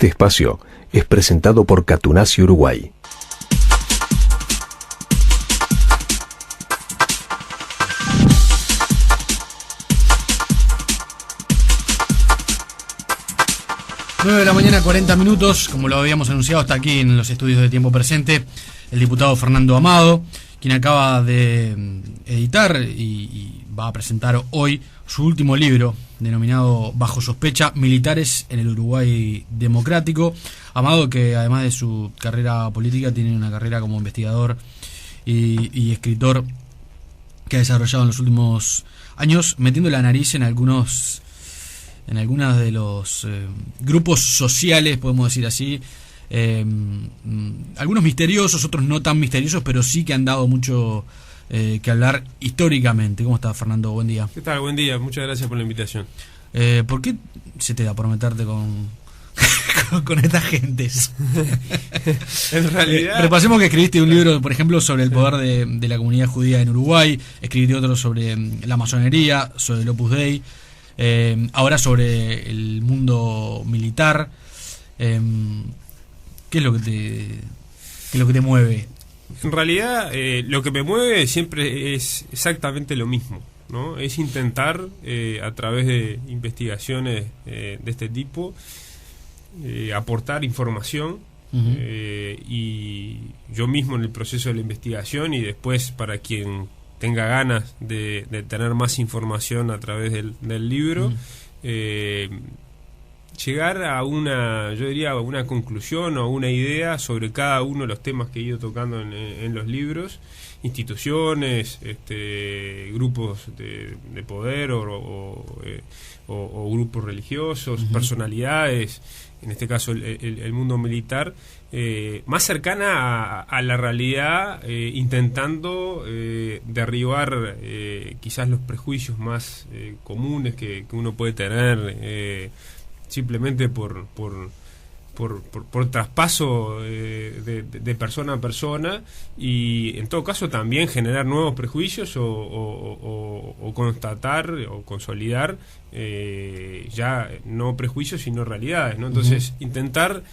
Este espacio es presentado por Catunasi Uruguay. Nueve de la mañana, 40 minutos, como lo habíamos anunciado, está aquí en los estudios de Tiempo Presente el diputado Fernando Amado, quien acaba de editar y va a presentar hoy su último libro, denominado Bajo Sospecha, Militares en el Uruguay Democrático. Amado, que además de su carrera política, tiene una carrera como investigador y escritor que ha desarrollado en los últimos años, metiendo la nariz en algunos de los grupos sociales, podemos decir así, algunos misteriosos, otros no tan misteriosos, pero sí que han dado mucho que hablar históricamente. ¿Cómo estás, Fernando? Buen día. ¿Qué tal? Buen día, muchas gracias por la invitación. ¿Por qué se te da por meterte con estas gentes? En realidad... repasemos que escribiste un libro, por ejemplo, sobre el poder de la comunidad judía en Uruguay, escribiste otro sobre la masonería, sobre el Opus Dei, ahora sobre el mundo militar. ¿Qué es lo que te mueve? En realidad, lo que me mueve siempre es exactamente lo mismo, ¿no? Es intentar, a través de investigaciones de este tipo, aportar información, y yo mismo en el proceso de la investigación, y después para quien tenga ganas de tener más información a través del libro, llegar a una conclusión o una idea sobre cada uno de los temas que he ido tocando en los libros, instituciones, grupos de poder o grupos religiosos, personalidades, en este caso el mundo militar, más cercana a la realidad, intentando derribar quizás los prejuicios más comunes que uno puede tener, simplemente por traspaso de persona a persona, y en todo caso también generar nuevos prejuicios o constatar o consolidar ya no prejuicios sino realidades, ¿no? Entonces intentar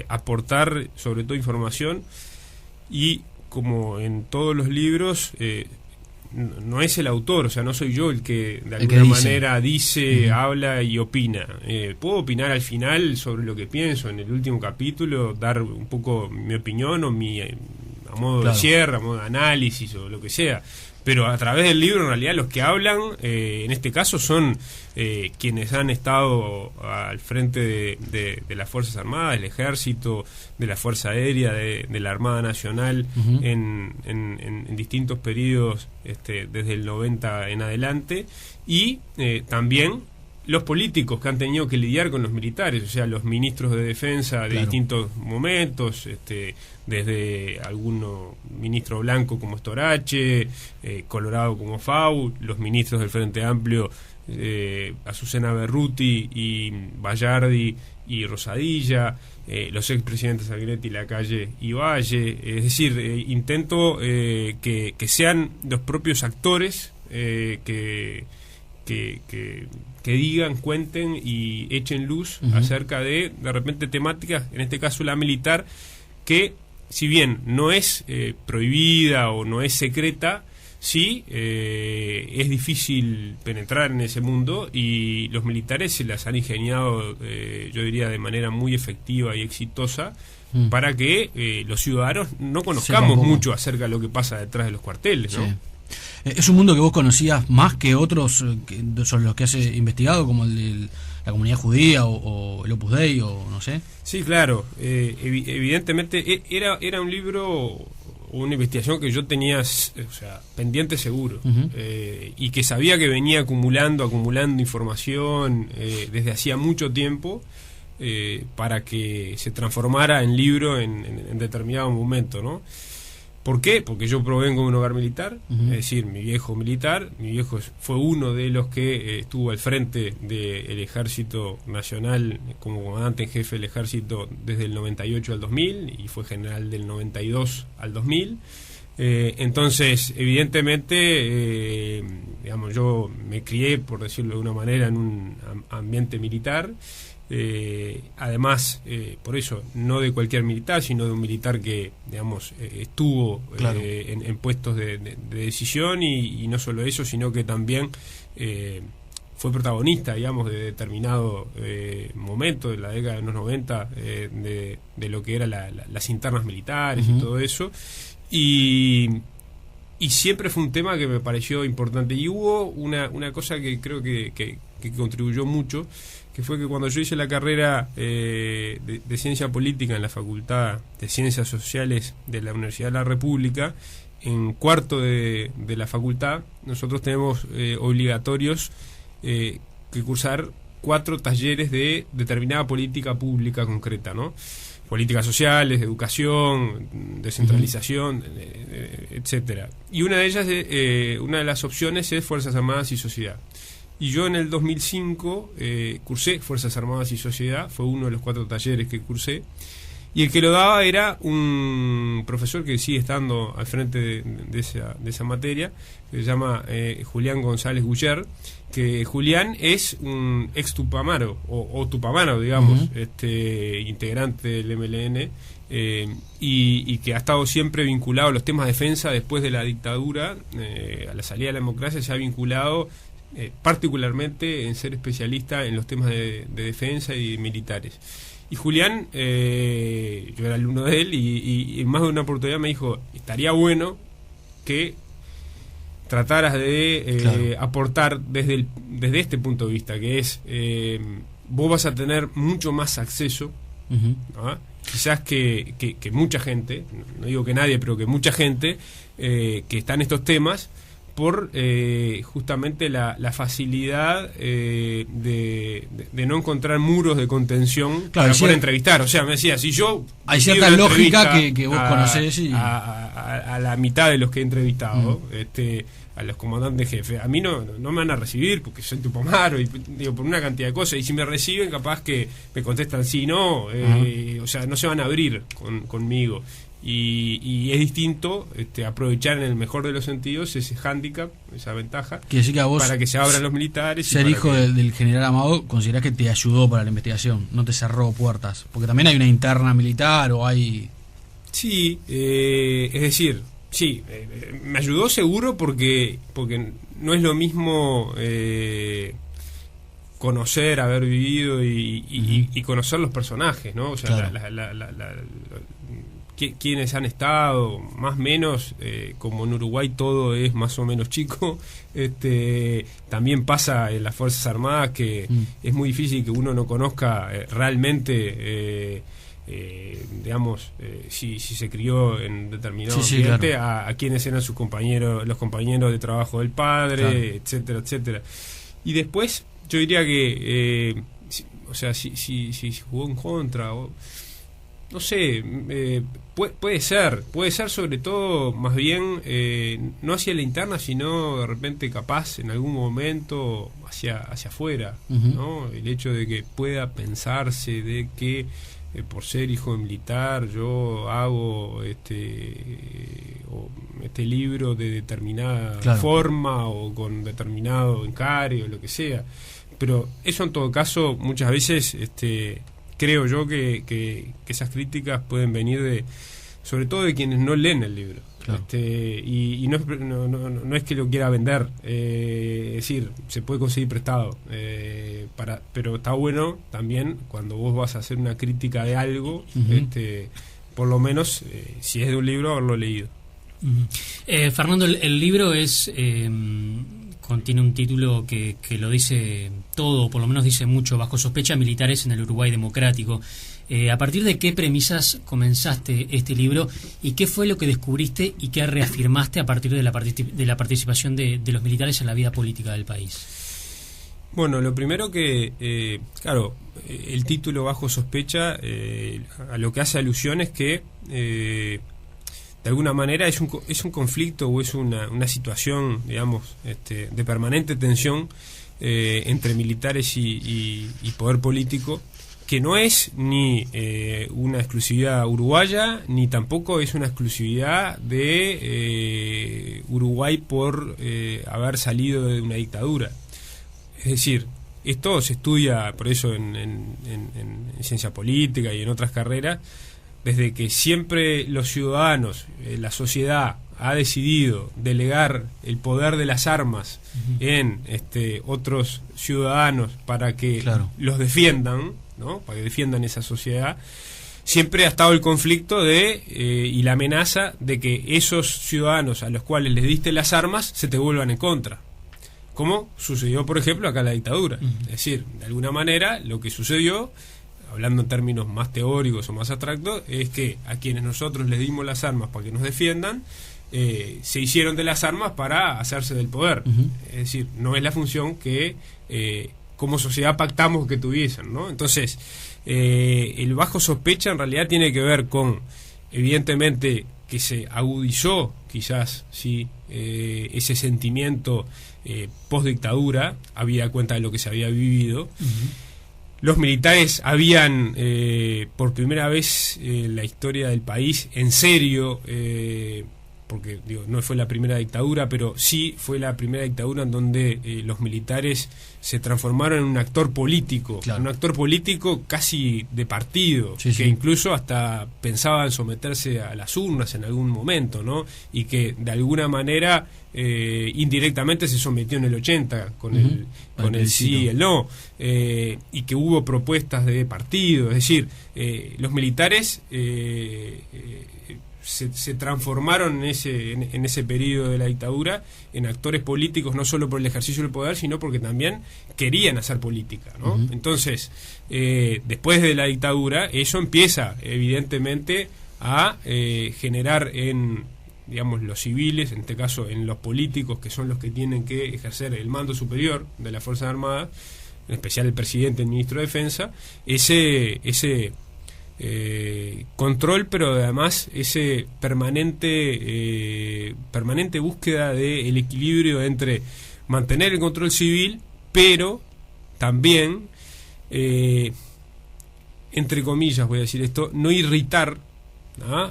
aportar sobre todo información, y como en todos los libros, no es el autor, o sea, no soy yo el que de alguna manera dice, habla y opina. Puedo opinar al final sobre lo que pienso, en el último capítulo, dar un poco mi opinión o a modo de cierre, a modo de análisis o lo que sea. Pero a través del libro, en realidad, los que hablan, en este caso, son quienes han estado al frente de las Fuerzas Armadas, del Ejército, de la Fuerza Aérea, de la Armada Nacional, en distintos periodos, desde el 90 en adelante, y también los políticos que han tenido que lidiar con los militares, o sea, los ministros de defensa de distintos momentos, desde alguno ministro blanco como Storace, Colorado como Fau, los ministros del Frente Amplio, Azucena Berruti y Bayardi y Rosadilla, los expresidentes Sanguinetti, Lacalle y Valle. Es decir, intento que sean los propios actores que digan, cuenten y echen luz acerca de repente temáticas, en este caso la militar, que si bien no es prohibida o no es secreta, sí es difícil penetrar en ese mundo, y los militares se las han ingeniado, yo diría, de manera muy efectiva y exitosa, para que los ciudadanos no conozcamos mucho acerca de lo que pasa detrás de los cuarteles, ¿no? ¿Es un mundo que vos conocías más que otros sobre los que has investigado, como el de la comunidad judía o el Opus Dei, o no sé? Sí, claro. Evidentemente era un libro o una investigación que yo tenía, o sea, pendiente seguro, y que sabía que venía acumulando información desde hacía mucho tiempo, para que se transformara en libro en determinado momento, ¿no? ¿Por qué? Porque yo provengo de un hogar militar, es decir, mi viejo fue uno de los que estuvo al frente del Ejército Nacional como comandante en jefe del Ejército desde el 98 al 2000, y fue general del 92 al 2000. Entonces, evidentemente, digamos, yo me crié, por decirlo de una manera, en un ambiente militar, Además, por eso, no de cualquier militar, sino de un militar que, digamos, estuvo Claro. en puestos de decisión, y no solo eso, sino que también fue protagonista, digamos, de determinado momento de la década de los 90, de lo que eran las internas militares y todo eso. Y siempre fue un tema que me pareció importante. Y hubo una cosa que creo que contribuyó mucho, que fue que cuando yo hice la carrera de Ciencia Política en la Facultad de Ciencias Sociales de la Universidad de la República, en cuarto de la facultad, nosotros tenemos obligatorios que cursar 4 talleres de determinada política pública concreta, ¿no? Políticas sociales, educación, descentralización, etcétera. Y una de ellas, una de las opciones es Fuerzas Armadas y Sociedad. Y yo en el 2005 cursé Fuerzas Armadas y Sociedad, fue uno de los 4 talleres que cursé. Y el que lo daba era un profesor que sigue estando al frente de esa materia, que se llama Julián González Guller, que Julián es un ex tupamaro, o tupamaro, digamos, integrante del MLN, y que ha estado siempre vinculado a los temas de defensa después de la dictadura, a la salida de la democracia, se ha vinculado particularmente en ser especialista en los temas de defensa y militares. Y Julián, yo era alumno de él, y en más de una oportunidad me dijo, estaría bueno que trataras de Claro. aportar desde este punto de vista, que es, vos vas a tener mucho más acceso, ¿no? Quizás que mucha gente, no digo que nadie, pero que mucha gente que está en estos temas, por justamente la facilidad de no encontrar muros de contención, Claro, para poder entrevistar. O sea, me decía, si yo hay pido cierta una lógica entrevista que vos conocés a la mitad de los que he entrevistado, a los comandantes jefes, a mí no me van a recibir porque soy tupamaro, y digo, por una cantidad de cosas, y si me reciben capaz que me contestan sí, no, o sea, no se van a abrir conmigo. Y es distinto aprovechar en el mejor de los sentidos ese hándicap, esa ventaja, Quiere decir que a vos para que se abran los militares. ser hijo del general Amado, ¿considerás que te ayudó para la investigación? ¿No te cerró puertas? Porque también hay una interna militar o hay... Sí, es decir, sí, me ayudó seguro porque no es lo mismo conocer, haber vivido y conocer los personajes, ¿no? O sea, Claro. quienes han estado, más o menos, como en Uruguay todo es más o menos chico, también pasa en las Fuerzas Armadas que es muy difícil que uno no conozca realmente, digamos, si se crió en determinado ambiente, claro. a quienes eran sus compañeros, los compañeros de trabajo del padre, Claro. etcétera, etcétera. Y después yo diría que, o sea, si jugó en contra, no sé, puede ser sobre todo, más bien, no hacia la interna, sino de repente capaz en algún momento hacia afuera, ¿no? El hecho de que pueda pensarse de que por ser hijo de militar yo hago este libro de determinada forma o con determinado encare o lo que sea, pero eso en todo caso muchas veces creo yo que esas críticas pueden venir sobre todo de quienes no leen el libro. Claro. Y no es que lo quiera vender, es decir, se puede conseguir prestado, pero está bueno también cuando vos vas a hacer una crítica de algo, por lo menos, si es de un libro, haberlo leído. Fernando, el libro contiene un título que lo dice todo, o por lo menos dice mucho: Bajo sospecha, militares en el Uruguay democrático. ¿A partir de qué premisas comenzaste este libro y qué fue lo que descubriste y qué reafirmaste a partir de la participación de los militares en la vida política del país? Bueno, lo primero que, claro, el título Bajo sospecha, a lo que hace alusión es que de alguna manera es un conflicto o es una situación, digamos, de permanente tensión entre militares y poder político, que no es ni una exclusividad uruguaya, ni tampoco es una exclusividad de Uruguay por haber salido de una dictadura. Es decir, esto se estudia, por eso en ciencia política y en otras carreras, desde que siempre los ciudadanos, la sociedad ha decidido delegar el poder de las armas en otros ciudadanos para que los defiendan, ¿no? Para que defiendan esa sociedad. Siempre ha estado el conflicto y la amenaza de que esos ciudadanos a los cuales les diste las armas se te vuelvan en contra, como sucedió por ejemplo acá en la dictadura. Es decir, de alguna manera lo que sucedió, hablando en términos más teóricos o más abstractos, es que a quienes nosotros les dimos las armas para que nos defiendan, se hicieron de las armas para hacerse del poder. Es decir, no es la función que como sociedad pactamos que tuviesen, ¿no? Entonces, el bajo sospecha en realidad tiene que ver con, evidentemente, que se agudizó quizás ese sentimiento post dictadura, habida cuenta de lo que se había vivido. Los militares habían, por primera vez en la historia del país, en serio, porque digo, no fue la primera dictadura, pero sí fue la primera dictadura en donde los militares se transformaron en un actor político, un actor político casi de partido, que incluso hasta pensaba en someterse a las urnas en algún momento, ¿no? Y que de alguna manera indirectamente se sometió en el 80 con el sí y el no, y que hubo propuestas de partido. Es decir, los militares se transformaron en ese periodo de la dictadura en actores políticos, no solo por el ejercicio del poder, sino porque también querían hacer política, ¿no? Entonces, después de la dictadura, eso empieza evidentemente a generar en, digamos, los civiles, en este caso en los políticos, que son los que tienen que ejercer el mando superior de las Fuerzas Armadas, en especial el presidente, el ministro de Defensa, ese control, pero además ese permanente búsqueda del equilibrio entre mantener el control civil, pero también, entre comillas voy a decir esto, no irritar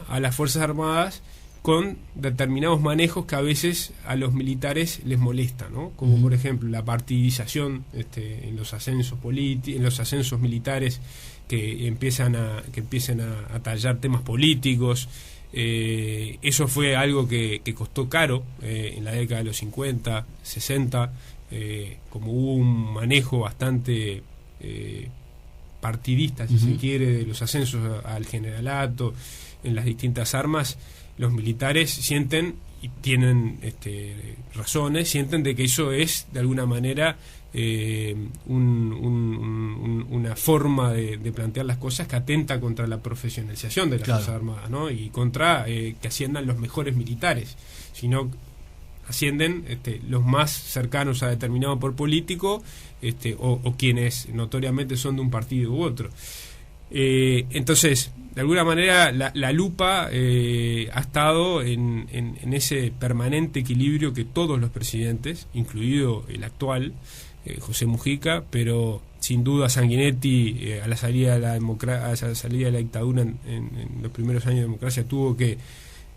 a las Fuerzas Armadas con determinados manejos que a veces a los militares les molesta, ¿no? Como por ejemplo la partidización en los ascensos en los ascensos militares, que empiecen a tallar temas políticos. Eso fue algo que costó caro en la década de los 50, 60, como hubo un manejo bastante partidista, si se quiere, de los ascensos al generalato en las distintas armas. Los militares sienten, y tienen razones, sienten de que eso es de alguna manera una forma de plantear las cosas que atenta contra la profesionalización de las Fuerzas Armadas, ¿no? Y contra que asciendan los mejores militares, sino ascienden los más cercanos a determinado por político, o quienes notoriamente son de un partido u otro. Entonces, de alguna manera la lupa ha estado en ese permanente equilibrio que todos los presidentes, incluido el actual, José Mujica, pero sin duda Sanguinetti, a la salida de la dictadura en los primeros años de democracia, tuvo que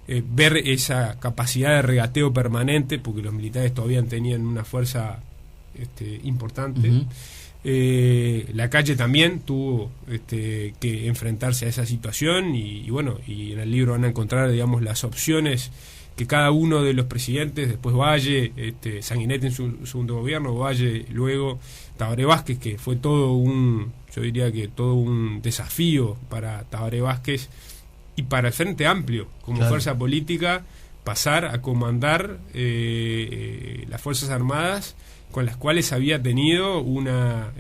ver esa capacidad de regateo permanente, porque los militares todavía tenían una fuerza importante. Lacalle también tuvo que enfrentarse a esa situación, y bueno, y en el libro van a encontrar, digamos, las opciones que cada uno de los presidentes, después Valle, Sanguinetti en su segundo gobierno, Valle luego, Tabaré Vázquez, que fue yo diría que todo un desafío para Tabaré Vázquez y para el Frente Amplio como fuerza política, pasar a comandar las Fuerzas Armadas, con las cuales había tenido una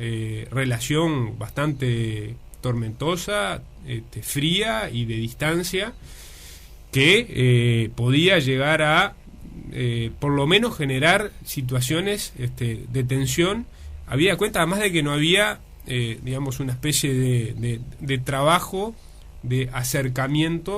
relación bastante tormentosa, fría y de distancia, que podía llegar a por lo menos generar situaciones de tensión. Había cuenta además de que no había digamos una especie de trabajo de acercamiento,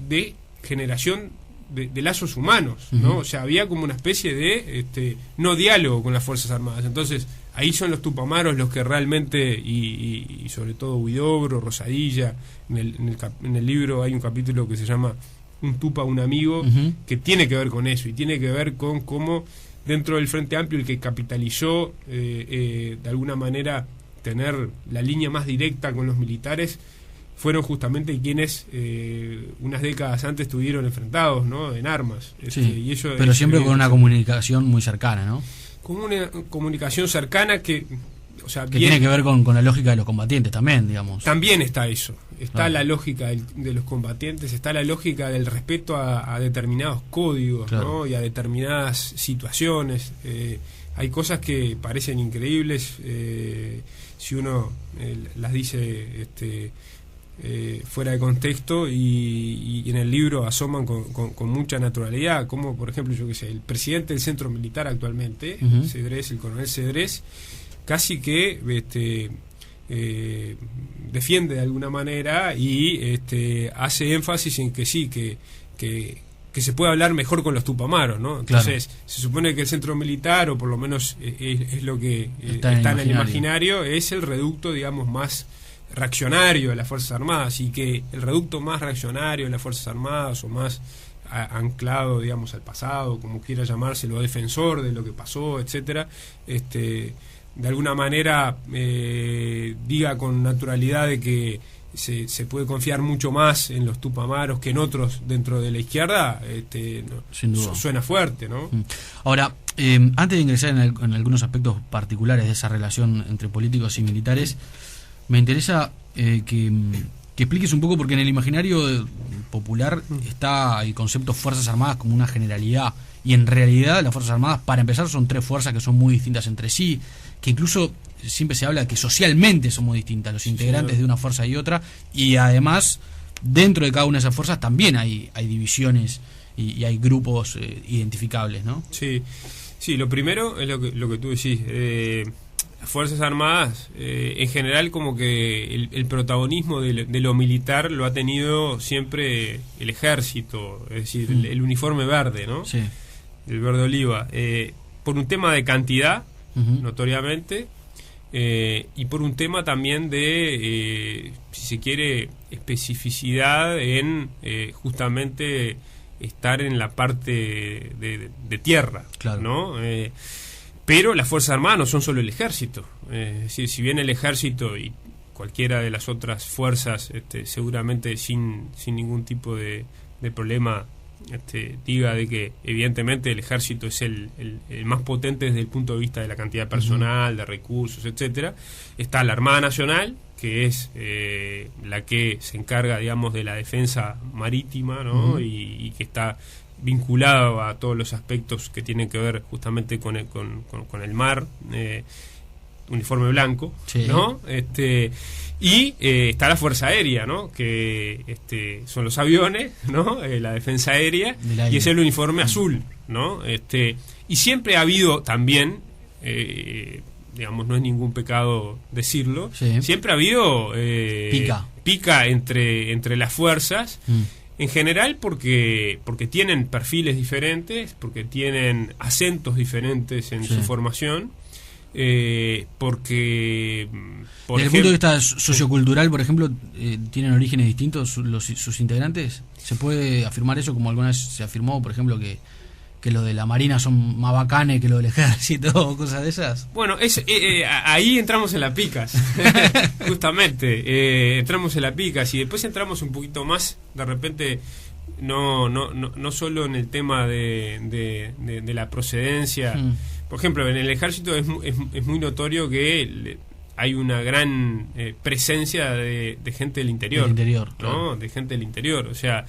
de generación de lazos humanos, ¿no? O sea, había como una especie de no diálogo con las Fuerzas Armadas. Entonces, ahí son los tupamaros los que realmente, y sobre todo Huidobro, Rosadilla, en el libro hay un capítulo que se llama Un tupa, un amigo, que tiene que ver con eso, y tiene que ver con cómo dentro del Frente Amplio el que capitalizó de alguna manera tener la línea más directa con los militares fueron justamente quienes unas décadas antes estuvieron enfrentados, ¿no?, en armas. Sí, y eso pero siempre con una comunicación muy cercana, ¿no? Con una comunicación cercana que, o sea, que tiene que ver con la lógica de los combatientes también, digamos. También está eso. Está la lógica de los combatientes, está la lógica del respeto a determinados códigos, ¿no?, y a determinadas situaciones. Hay cosas que parecen increíbles si uno las dice fuera de contexto, y en el libro asoman con mucha naturalidad, como por ejemplo, yo qué sé, el presidente del centro militar actualmente, Cedrés, el coronel Cedrés, casi que defiende de alguna manera y hace énfasis en que sí, que se puede hablar mejor con los tupamaros, ¿no? Entonces, se supone que el centro militar, o por lo menos es lo que está en el imaginario, es el reducto, digamos, más reaccionario de las Fuerzas Armadas, y que el reducto más reaccionario de las Fuerzas Armadas, o más anclado, digamos, al pasado, como quiera llamárselo, defensor de lo que pasó, etcétera, de alguna manera diga con naturalidad de que se puede confiar mucho más en los tupamaros que en otros dentro de la izquierda, sin duda. Suena fuerte, ¿no? Ahora, antes de ingresar en algunos aspectos particulares de esa relación entre políticos y militares, me interesa que expliques un poco, porque en el imaginario popular está el concepto Fuerzas Armadas como una generalidad, y en realidad las Fuerzas Armadas, para empezar, son tres fuerzas que son muy distintas entre sí, que incluso siempre se habla de que socialmente son muy distintas los integrantes de una fuerza y otra, y además dentro de cada una de esas fuerzas también hay divisiones y hay grupos identificables, ¿no? Sí, lo primero es lo que tú decís. Las Fuerzas Armadas, en general, como que el protagonismo de lo militar lo ha tenido siempre el ejército, es decir, el uniforme verde, ¿no? Sí. El verde oliva, por un tema de cantidad, notoriamente, y por un tema también de, si se quiere, especificidad en justamente estar en la parte de tierra, claro, ¿no? Pero las Fuerzas Armadas no son solo el ejército. Es decir, si bien el ejército y cualquiera de las otras fuerzas, seguramente sin ningún tipo de problema, diga de que evidentemente el ejército es el más potente desde el punto de vista de la cantidad de personal, de recursos, etcétera, está la Armada Nacional, que es la que se encarga, digamos, de la defensa marítima, ¿no? Y que está vinculado a todos los aspectos que tienen que ver justamente con el mar, uniforme blanco, sí, ¿no? Y está la Fuerza Aérea, ¿no? Que son los aviones, ¿no? La defensa aérea, y es el uniforme azul, ¿no? Y siempre ha habido también, digamos, no es ningún pecado decirlo, sí, siempre ha habido pica entre las fuerzas. En general porque tienen perfiles diferentes, porque tienen acentos diferentes en su formación, porque desde el punto de vista sociocultural, por ejemplo, ¿tienen orígenes distintos sus integrantes? ¿Se puede afirmar eso, como alguna vez se afirmó, por ejemplo, que los de la Marina son más bacanes que los del Ejército o cosas de esas? Bueno, ahí entramos en la picas, justamente, entramos en la picas, y después entramos un poquito más, de repente, no solo en el tema de la procedencia. Por ejemplo, en el Ejército es muy notorio que hay una gran presencia de gente del interior, ¿no? Claro. De gente del interior, o sea,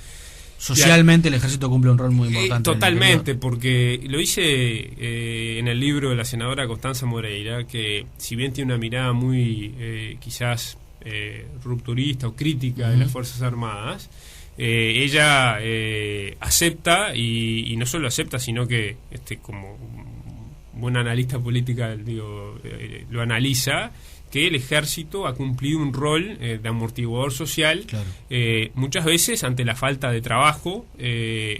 socialmente el Ejército cumple un rol muy importante. Totalmente, porque lo hice en el libro de la senadora Constanza Moreira, que si bien tiene una mirada muy quizás rupturista o crítica de las Fuerzas Armadas, ella acepta, y no solo acepta, sino que como buena analista política, lo analiza, que el Ejército ha cumplido un rol de amortiguador social, claro, muchas veces ante la falta de trabajo,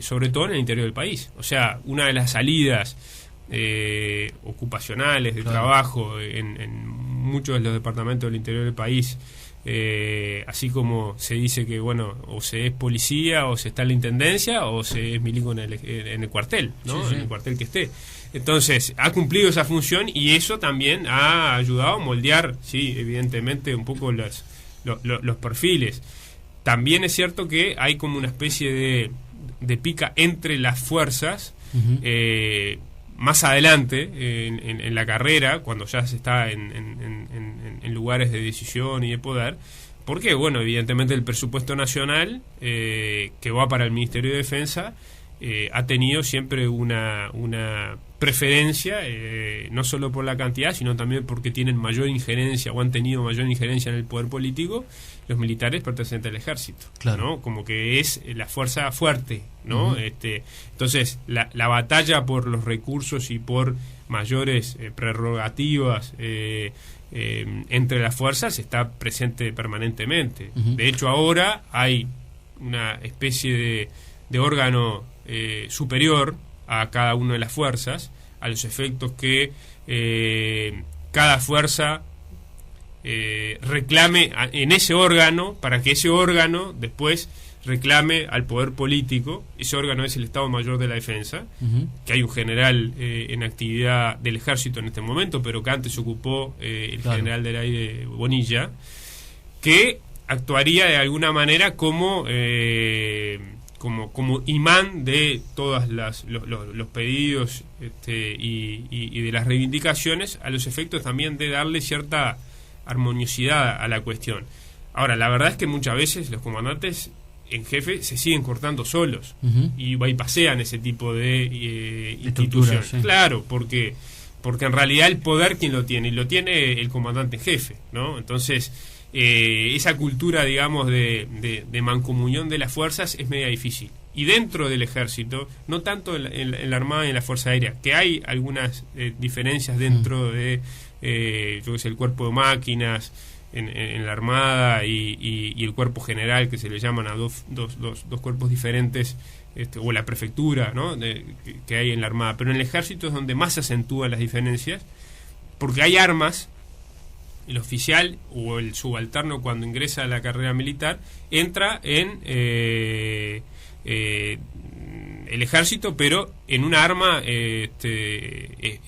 sobre todo en el interior del país. O sea, una de las salidas ocupacionales de, claro, trabajo en muchos de los departamentos del interior del país, así como se dice que, bueno, o se es policía, o se está en la intendencia, o se es milico en el cuartel, ¿no? Sí, sí. En el cuartel que esté. Entonces, ha cumplido esa función y eso también ha ayudado a moldear, sí, evidentemente, un poco los perfiles. También es cierto que hay como una especie de pica entre las fuerzas, más adelante en la carrera, cuando ya se está en lugares de decisión y de poder, porque, bueno, evidentemente el presupuesto nacional que va para el Ministerio de Defensa ha tenido siempre una preferencia, no solo por la cantidad, sino también porque tienen mayor injerencia o han tenido mayor injerencia en el poder político los militares pertenecientes al ejército, claro, ¿no? Como que es la fuerza fuerte, ¿no? Entonces la batalla por los recursos y por mayores prerrogativas entre las fuerzas está presente permanentemente. De hecho, ahora hay una especie de órgano superior a cada una de las fuerzas, a los efectos que cada fuerza reclame en ese órgano, para que ese órgano después reclame al poder político. Ese órgano es el Estado Mayor de la Defensa, que hay un general en actividad del ejército en este momento, pero que antes ocupó el general del aire Bonilla, que actuaría de alguna manera como imán de todos los pedidos y de las reivindicaciones, a los efectos también de darle cierta armoniosidad a la cuestión. Ahora, la verdad es que muchas veces los comandantes en jefe se siguen cortando solos y bypasean ese tipo de instituciones. Sí. Claro, porque en realidad el poder, ¿quién lo tiene? Y lo tiene el comandante en jefe, ¿no? Entonces, esa cultura, digamos, de mancomunión de las fuerzas es media difícil. Y dentro del ejército, no tanto en la Armada y en la Fuerza Aérea, que hay algunas diferencias dentro de yo que sé, el cuerpo de máquinas en la Armada y el cuerpo general, que se le llaman a dos cuerpos diferentes, o la prefectura, ¿no? que hay en la Armada. Pero en el ejército es donde más se acentúan las diferencias, porque hay armas. El oficial o el subalterno, cuando ingresa a la carrera militar, entra en el ejército, pero en una arma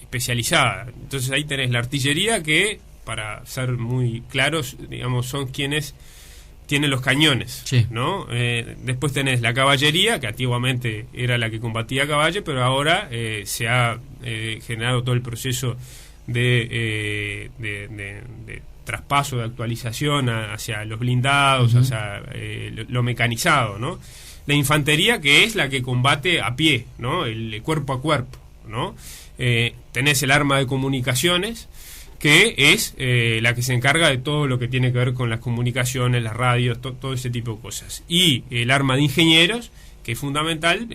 especializada. Entonces ahí tenés la artillería, que, para ser muy claros, digamos, son quienes tienen los cañones, sí, ¿no? Después tenés la caballería, que antiguamente era la que combatía a caballo, pero ahora se ha generado todo el proceso de traspaso, de actualización hacia los blindados, hacia lo mecanizado, ¿no? La infantería, que es la que combate a pie, ¿no? El cuerpo a cuerpo, ¿no? Tenés el arma de comunicaciones, que es la que se encarga de todo lo que tiene que ver con las comunicaciones, las radios, todo ese tipo de cosas. Y el arma de ingenieros, que es fundamental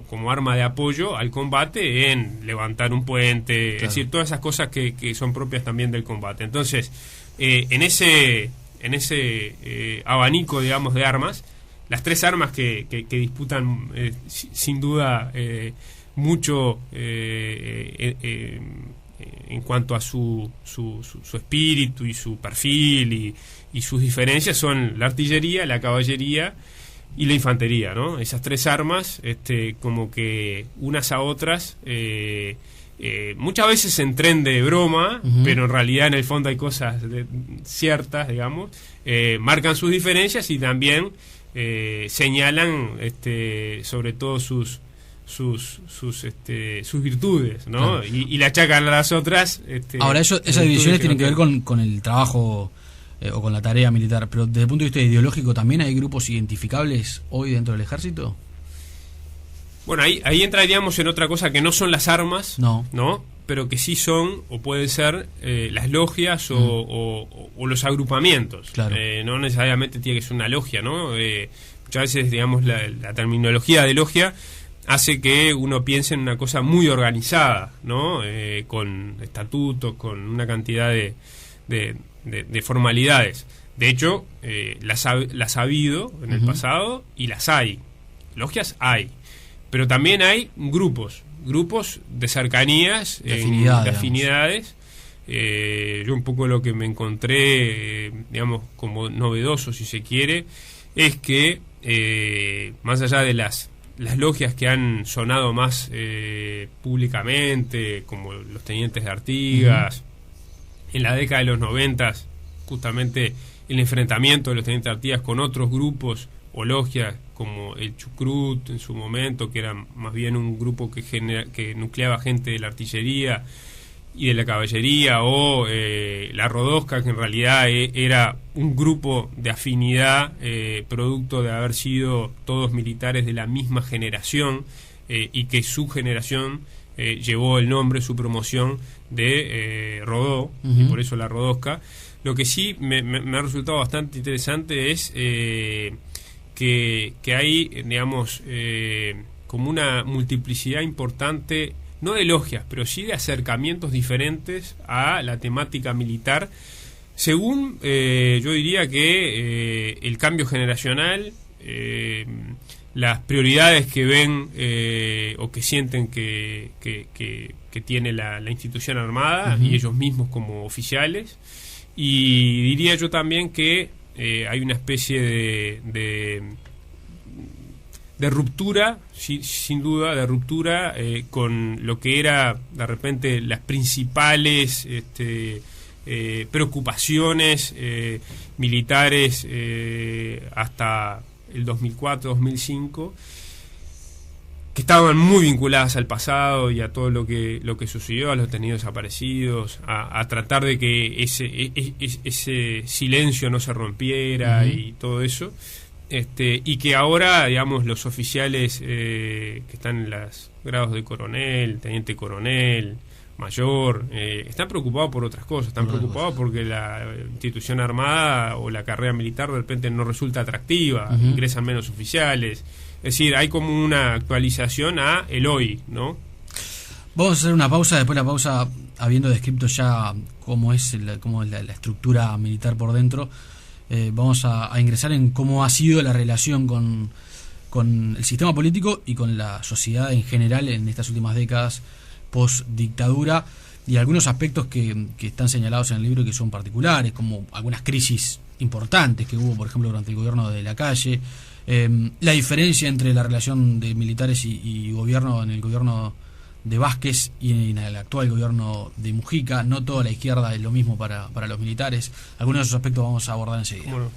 como arma de apoyo al combate, en levantar un puente, claro, es decir, todas esas cosas que son propias también del combate. Entonces, en ese abanico, digamos, de armas, las tres armas que disputan sin duda mucho en cuanto a su espíritu y su perfil y sus diferencias, son la artillería, la caballería y la infantería, ¿no? Esas tres armas, como que unas a otras, muchas veces se entren de broma, pero en realidad en el fondo hay cosas ciertas, digamos, marcan sus diferencias y también señalan sobre todo sus virtudes, ¿no? Claro. Y la achacan a las otras. Ahora, esas divisiones tienen que ver con el trabajo o con la tarea militar, pero desde el punto de vista ideológico, ¿también hay grupos identificables hoy dentro del ejército? Bueno, ahí entraríamos en otra cosa, que no son las armas, ¿no? Pero que sí son, o pueden ser, las logias o los agrupamientos. Claro. No necesariamente tiene que ser una logia, ¿no? Muchas veces, digamos, la terminología de logia hace que uno piense en una cosa muy organizada, ¿no? Con estatutos, con una cantidad de formalidades. De hecho, las ha habido en el pasado y las hay. Logias hay. Pero también hay grupos de cercanías, de afinidades, Yo un poco lo que me encontré, digamos, como novedoso, si se quiere, es que más allá de las logias que han sonado más públicamente, como los Tenientes de Artigas, en la década de los 90, justamente el enfrentamiento de los Tenientes de Artigas con otros grupos o logias como el Chucrut en su momento, que era más bien un grupo que nucleaba gente de la artillería y de la caballería, o la Rodosca, que en realidad era un grupo de afinidad producto de haber sido todos militares de la misma generación, y que su generación llevó el nombre, su promoción de Rodó, y por eso la Rodosca. Lo que sí me ha resultado bastante interesante es que hay, digamos, como una multiplicidad importante, no de logias, pero sí de acercamientos diferentes a la temática militar, según yo diría que el cambio generacional, las prioridades que ven o que sienten que tiene la institución armada y ellos mismos como oficiales, y diría yo también que hay una especie de ruptura, sin duda, de ruptura con lo que era de repente las principales preocupaciones militares hasta el 2004-2005, que estaban muy vinculadas al pasado y a todo lo que sucedió, a los detenidos desaparecidos, a tratar de que ese silencio no se rompiera y todo eso. Y que ahora, digamos, los oficiales que están en los grados de coronel, teniente coronel, mayor, están preocupados por otras cosas, están preocupados porque la institución armada o la carrera militar de repente no resulta atractiva, ingresan menos oficiales, es decir, hay como una actualización a el hoy, ¿no? Vamos a hacer una pausa, después de la pausa, habiendo descrito ya cómo es la estructura militar por dentro, vamos a ingresar en cómo ha sido la relación con el sistema político y con la sociedad en general en estas últimas décadas post-dictadura, y algunos aspectos que están señalados en el libro y que son particulares, como algunas crisis importantes que hubo, por ejemplo, durante el gobierno de Lacalle, la diferencia entre la relación de militares y gobierno en el gobierno de Vázquez y en el actual gobierno de Mujica. No toda la izquierda es lo mismo para los militares. Algunos de esos aspectos vamos a abordar enseguida. Bueno.